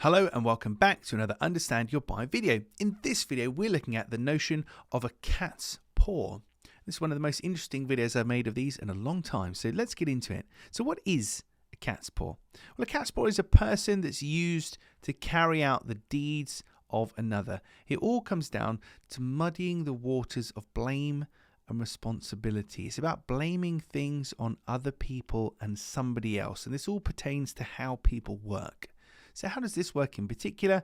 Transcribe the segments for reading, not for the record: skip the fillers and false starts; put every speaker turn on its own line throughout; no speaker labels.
Hello and welcome back to another Understand Your Buy video. In this video, we're looking at the notion of a cat's paw. This is one of the most interesting videos I've made of these in a long time, so let's get into it. So what is a cat's paw? Well, a cat's paw is a person that's used to carry out the deeds of another. It all comes down to muddying the waters of blame and responsibility. It's about blaming things on other people and somebody else, and this all pertains to how people work. So how does this work in particular?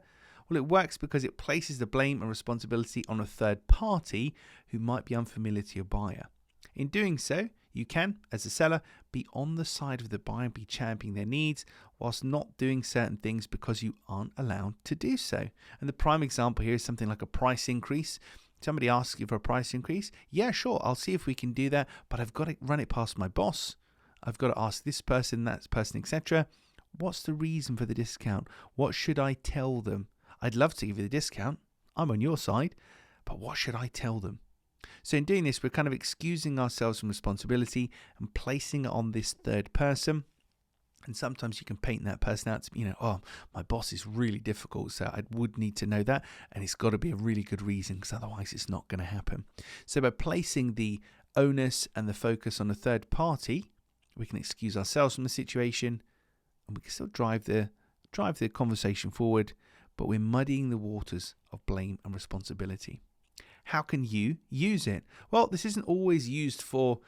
Well, it works because it places the blame and responsibility on a third party who might be unfamiliar to your buyer. In doing so, you can, as a seller, be on the side of the buyer and be championing their needs whilst not doing certain things because you aren't allowed to do so. And the prime example here is something like a price increase. Somebody asks you for a price increase. Yeah, sure, I'll see if we can do that, but I've got to run it past my boss. I've got to ask this person, that person, etc. What's the reason for the discount? What should I tell them? I'd love to give you the discount. I'm on your side, but what should I tell them? So in doing this, we're kind of excusing ourselves from responsibility and placing it on this third person. And sometimes you can paint that person out to, oh, my boss is really difficult, so I would need to know that. And it's got to be a really good reason because otherwise it's not going to happen. So by placing the onus and the focus on a third party, we can excuse ourselves from the situation and we can still drive the conversation forward, but we're muddying the waters of blame and responsibility. How can you use it? Well, this isn't always used for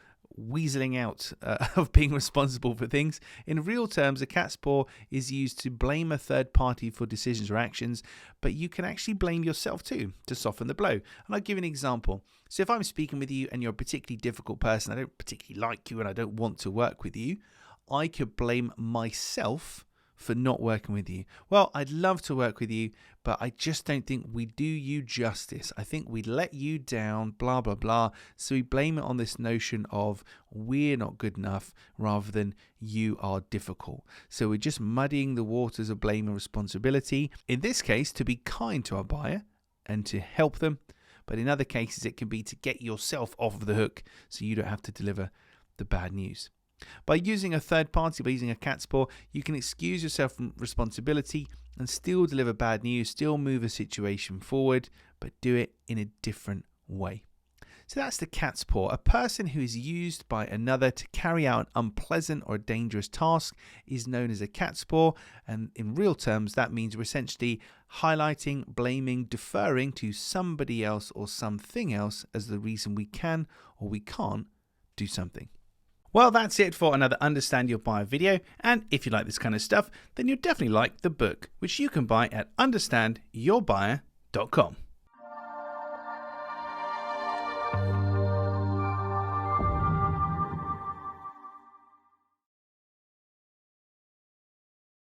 weaseling out of being responsible for things. In real terms, a cat's paw is used to blame a third party for decisions or actions, but you can actually blame yourself too to soften the blow. And I'll give you an example. So if I'm speaking with you and you're a particularly difficult person, I don't particularly like you and I don't want to work with you, I could blame myself for not working with you. Well, I'd love to work with you, but I just don't think we do you justice. I think we let you down, blah, blah, blah. So we blame it on this notion of we're not good enough rather than you are difficult. So we're just muddying the waters of blame and responsibility. In this case, to be kind to our buyer and to help them. But in other cases, it can be to get yourself off of the hook so you don't have to deliver the bad news. By using a third party, by using a cat's paw, you can excuse yourself from responsibility and still deliver bad news, still move a situation forward, but do it in a different way. So that's the cat's paw. A person who is used by another to carry out an unpleasant or dangerous task is known as a cat's paw. And in real terms, that means we're essentially highlighting, blaming, deferring to somebody else or something else as the reason we can or we can't do something. Well, that's it for another Understand Your Buyer video. And if you like this kind of stuff, then you'll definitely like the book, which you can buy at understandyourbuyer.com.